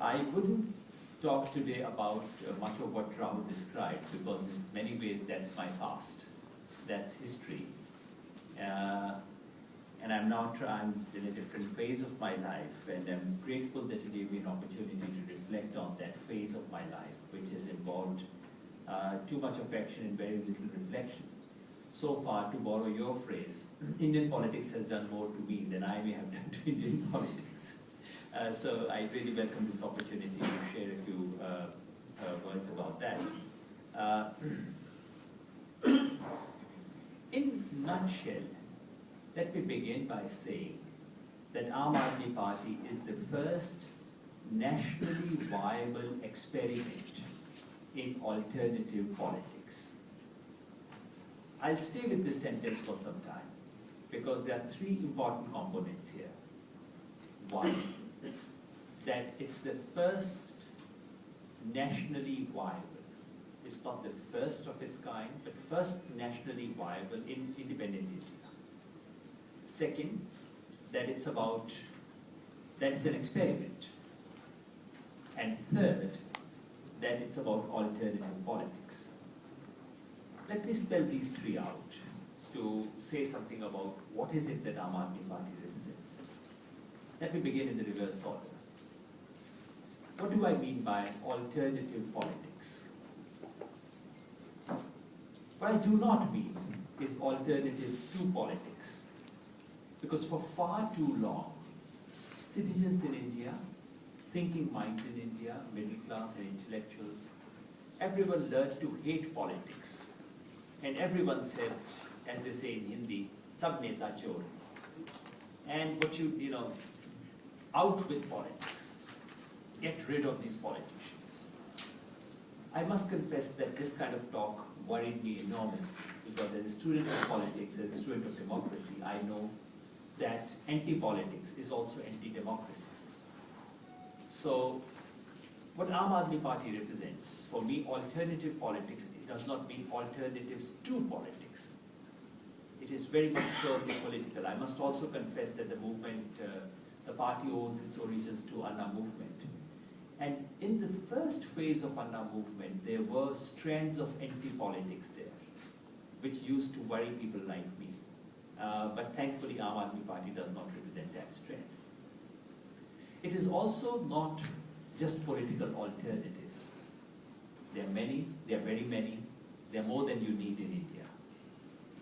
I wouldn't talk today about much of what Rahul described because in many ways that's my past, that's history. And I'm in a different phase of my life, and I'm grateful that you gave me an opportunity to reflect on that phase of my life, which has involved too much affection and very little reflection. So far, to borrow your phrase, Indian politics has done more to me than I may have done to Indian politics. So I really welcome this opportunity to share a few words about that. In a nutshell, let me begin by saying that Aam Aadmi Party is the first nationally viable experiment in alternative politics. I'll stay with this sentence for some time because there are three important components here. One, that it's the first nationally viable. It's not the first of its kind, but first nationally viable in independent India. Second, that it's an experiment. And third, that it's about alternative politics. Let me spell these three out to say something about what is it that Aam Aadmi Party represents. Let me begin in the reverse order. What do I mean by alternative politics? What I do not mean is alternative to politics. Because for far too long, citizens in India, thinking minds in India, middle class and intellectuals, everyone learned to hate politics. And everyone said, as they say in Hindi, sab neta chor. And what out with politics. Get rid of these politicians. I must confess that this kind of talk worried me enormously because as a student of politics, as a student of democracy, I know that anti-politics is also anti-democracy. So, what Aam Aadmi Party represents, for me, alternative politics, it does not mean alternatives to politics. It is very much purely political. I must also confess that the movement, the party owes its origins to Anna movement. And in the first phase of Anna movement, there were strands of anti-politics there, which used to worry people like me. But thankfully, Aam Aadmi Party does not represent that strand. It is also not just political alternatives. There are many, there are very many, there are more than you need in India.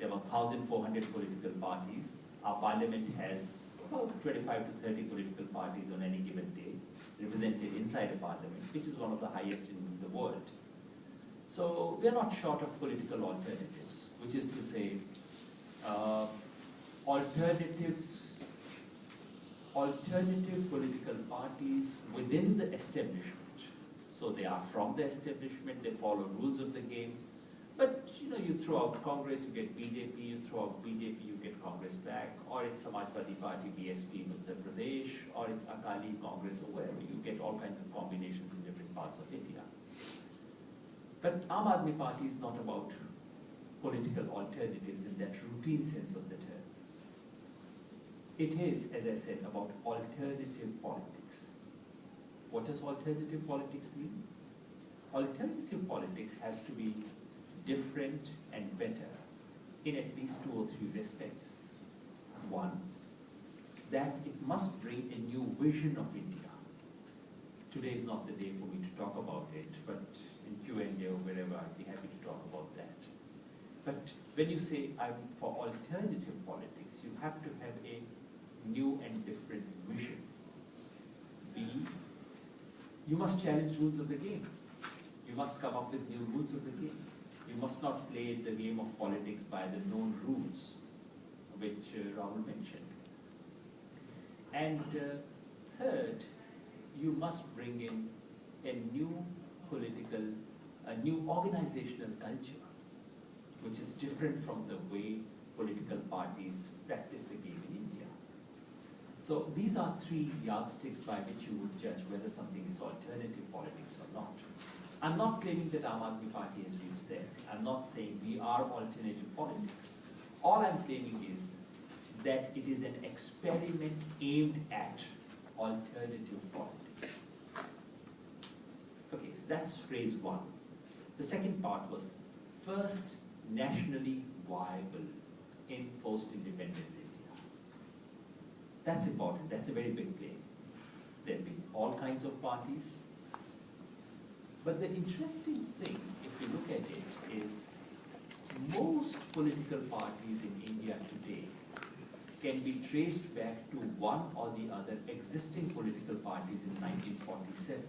There are 1,400 political parties. Our parliament has about 25 to 30 political parties on any given day, represented inside a parliament, which is one of the highest in the world. So we are not short of political alternatives, which is to say, alternative political parties within the establishment. So they are from the establishment, they follow rules of the game. But you throw out Congress, you get BJP, you throw out BJP, you get Congress back, or it's Samajwadi Party, BSP in Uttar Pradesh, or it's Akali Congress or wherever. You get all kinds of combinations in different parts of India. But Aam Aadmi Party is not about political alternatives in that routine sense of the term. It is, as I said, about alternative politics. What does alternative politics mean? Alternative politics has to be different and better in at least 2 or 3 respects. One, that it must bring a new vision of India. Today is not the day for me to talk about it, but in Q&A or wherever, I'd be happy to talk about that. But when you say I'm for alternative politics, you have to have a new and different vision. B, you must challenge rules of the game. You must come up with new rules of the game. You must not play the game of politics by the known rules, which Rahul mentioned. And third, you must bring in a new organizational culture, which is different from the way political parties practice the game in India. So these are 3 yardsticks by which you would judge whether something is alternative politics or not. I'm not claiming that Aam Aadmi Party has reached there. I'm not saying we are alternative politics. All I'm claiming is that it is an experiment aimed at alternative politics. That's phrase one. The second part was first nationally viable in post-independence India. That's important, that's a very big claim. There have been all kinds of parties. But the interesting thing, if you look at it, is most political parties in India today can be traced back to one or the other existing political parties in 1947.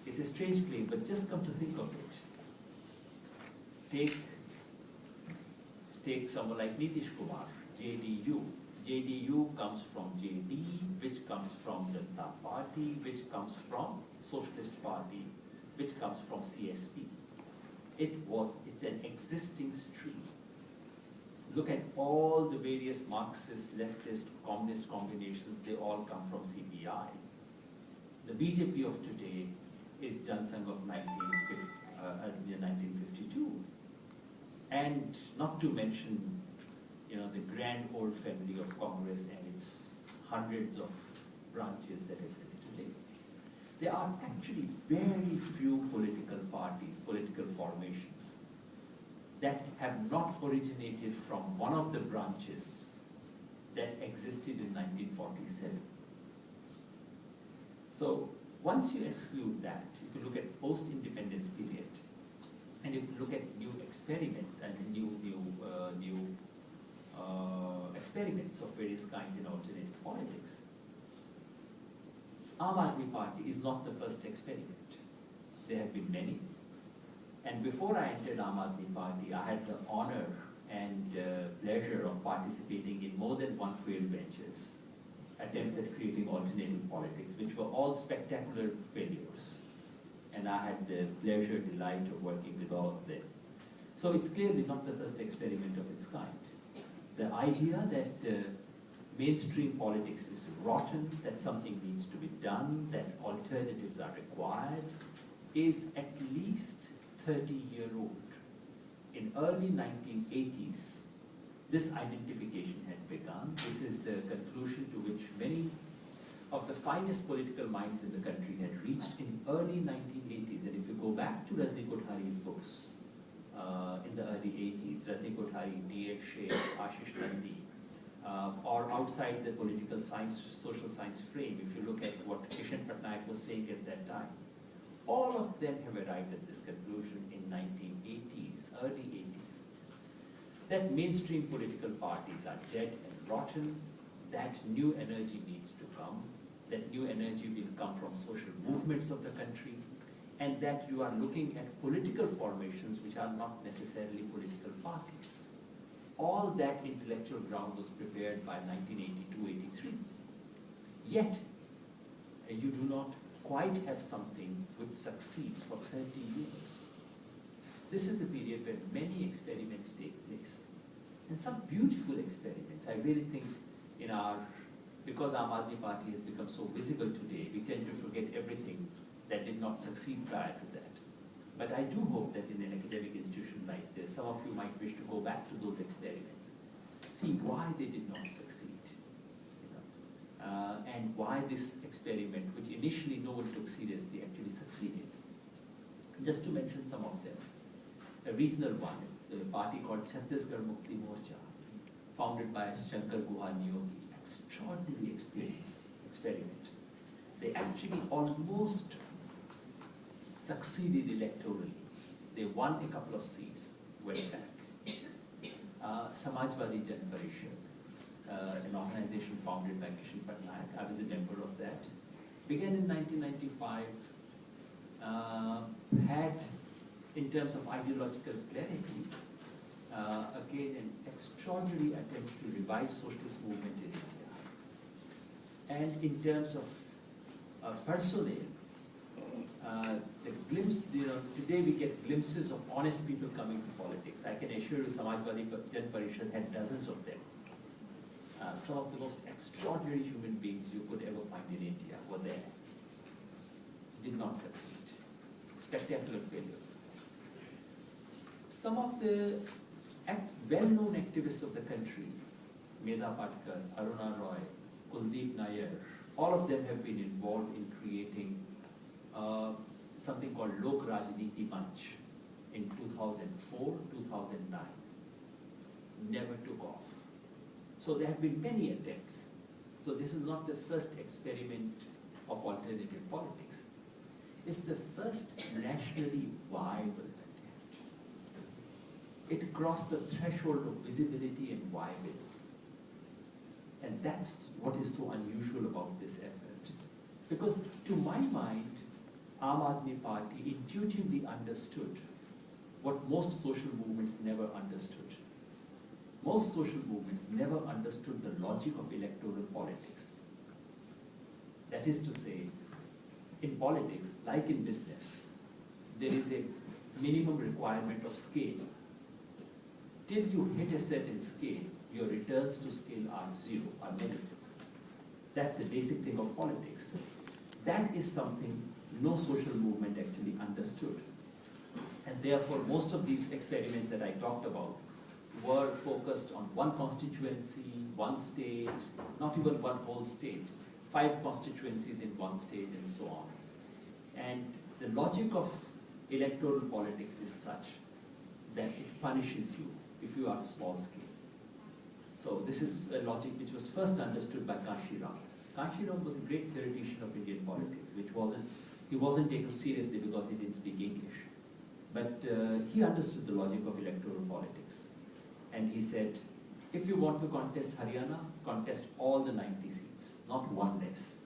It's a strange claim, but just come to think of it. Take someone like Nitish Kumar, JDU. JDU comes from JD, which comes from Janata Party, which comes from Socialist Party, which comes from CSP. It's an existing stream. Look at all the various Marxist, leftist, communist combinations, they all come from CPI. The BJP of today is Jansangh of 1952. And not to mention, the grand old family of Congress and its hundreds of branches that exist today. There are actually very few political parties, political formations, that have not originated from one of the branches that existed in 1947. So once you exclude that, if you look at post-independence period, and if you look at new experiments and new experiments of various kinds in alternative politics, Aam Aadmi Party is not the first experiment. There have been many. And before I entered Aam Aadmi Party, I had the honor and pleasure of participating in more than one failed ventures, attempts at creating alternative politics, which were all spectacular failures. And I had the pleasure, delight of working with all of them. So it's clearly not the first experiment of its kind. The idea that mainstream politics is rotten, that something needs to be done, that alternatives are required, is at least 30-year-old. In early 1980s, this identification had begun. This is the conclusion to which many of the finest political minds in the country had reached in early 1980s. And if you go back to Rajni Kothari's books in the early 80s, Rajni Kothari, D.H. Sheikh, Ashish Nandi, or outside the political science, social science frame, if you look at what Kishan Patnaik was saying at that time, all of them have arrived at this conclusion in 1980s, early 80s, that mainstream political parties are dead and rotten, that new energy needs to come, that new energy will come from social movements of the country, and that you are looking at political formations which are not necessarily political parties. All that intellectual ground was prepared by 1982-83. Yet, you do not quite have something which succeeds for 30 years. This is the period where many experiments take place. And some beautiful experiments. I really think because Aam Aadmi Party has become so visible today, we tend to forget everything that did not succeed prior to that. But I do hope that in an academic institution like this, some of you might wish to go back to those experiments, see why they did not succeed, and why this experiment, which initially no one took seriously, actually succeeded. Just to mention some of them. A regional one, a party called Chhattisgarh Mukti Morcha, founded by Shankar Guha Niyogi. Extraordinary experiment. They actually almost succeeded electorally. They won a couple of seats, went back. Samajwadi Jan Parishad, an organization founded by Kishan Patnaik, I was a member of that, began in 1995, had, in terms of ideological clarity, again an extraordinary attempt to revive socialist movement in India. And in terms of personnel, the glimpse, today we get glimpses of honest people coming to politics. I can assure you Samajwadi Jan Parishad had dozens of them. Some of the most extraordinary human beings you could ever find in India were there. Did not succeed. Spectacular failure. Some of the well-known activists of the country, Medha Patkar, Aruna Roy, Kuldeep Nair, all of them have been involved in creating something called Lok Rajniti Manch in 2004, 2009. Never took off. So there have been many attempts. So this is not the first experiment of alternative politics. It's the first nationally viable attempt. It crossed the threshold of visibility and viability. And that's what is so unusual about this effort. Because to my mind, Aam Aadmi Party intuitively understood what most social movements never understood. Most social movements never understood the logic of electoral politics. That is to say, in politics, like in business, there is a minimum requirement of scale. Till you hit a certain scale, your returns to scale are zero, are negative. That's the basic thing of politics. That is something no social movement actually understood. And therefore, most of these experiments that I talked about were focused on one constituency, one state, not even one whole state, 5 constituencies in one state and so on. And the logic of electoral politics is such that it punishes you if you are small scale. So this is a logic which was first understood by Kanshi Ram. Kanshi Ram was a great theoretician of Indian politics, he wasn't taken seriously because he didn't speak English. But he understood the logic of electoral politics. And he said, if you want to contest Haryana, contest all the 90 seats, not one less.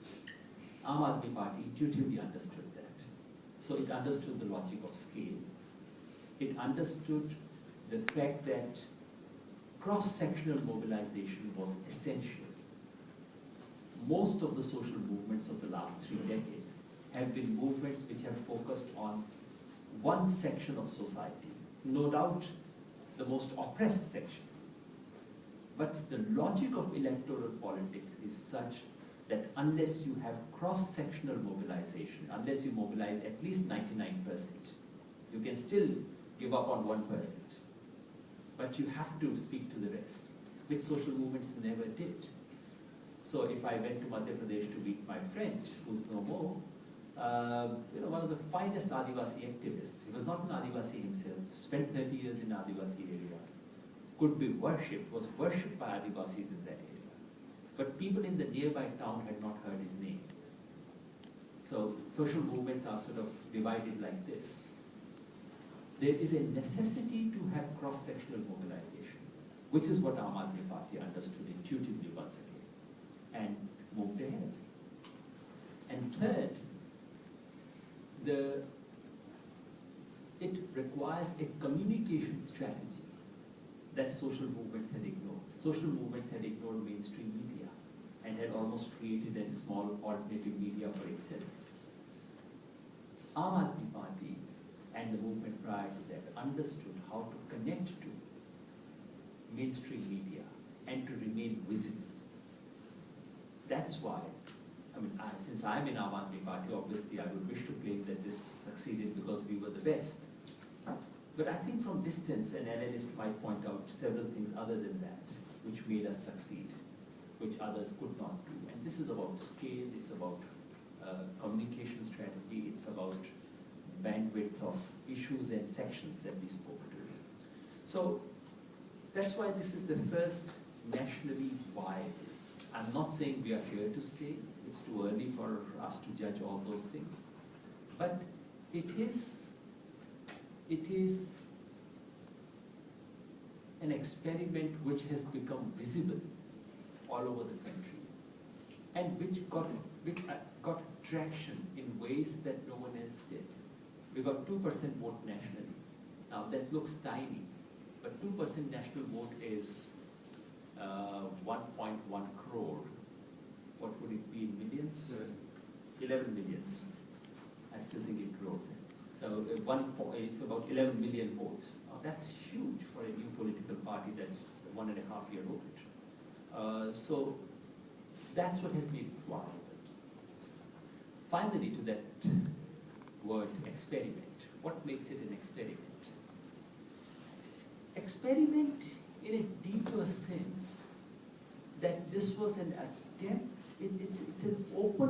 Aam Aadmi Party intuitively understood that. So it understood the logic of scale. It understood the fact that cross-sectional mobilization was essential. Most of the social movements of the last 3 decades have been movements which have focused on one section of society, no doubt the most oppressed section. But the logic of electoral politics is such that unless you have cross-sectional mobilization, unless you mobilize at least 99%, you can still give up on 1%. But you have to speak to the rest, which social movements never did. So if I went to Madhya Pradesh to meet my friend, who's no more, one of the finest Adivasi activists, he was not an Adivasi himself, spent 30 years in Adivasi area, could be worshipped, was worshipped by Adivasis in that area. But people in the nearby town had not heard his name. So social movements are sort of divided like this. There is a necessity to have cross-sectional mobilization, which is what Aam Aadmi Party understood intuitively once again, and moved ahead. And third, it requires a communication strategy that social movements had ignored. Social movements had ignored mainstream media and had almost created a small alternative media for itself. Aam Aadmi Party and the movement prior to that understood how to connect to mainstream media and to remain visible. That's why, since I'm in Aam Aadmi Party, obviously I would wish to claim that this succeeded because we were the best. But I think from distance, an analyst might point out several things other than that, which made us succeed, which others could not do. And this is about scale, it's about communication strategy, it's about bandwidth of issues and sections that we spoke to. So that's why this is the first nationally viable. I'm not saying we are here to stay. It's too early for us to judge all those things. But it is an experiment which has become visible all over the country and which got traction in ways that no one else did. We got 2% vote nationally. Now that looks tiny, but 2% national vote is 1.1 crore. What would it be in millions? 11 millions. I still think it grows. So it's about 11 million votes. Now that's huge for a new political party that's 1.5 year old. So that's what has been required. Finally, to that word experiment. What makes it an experiment? Experiment in a deeper sense that this was an attempt, it's an open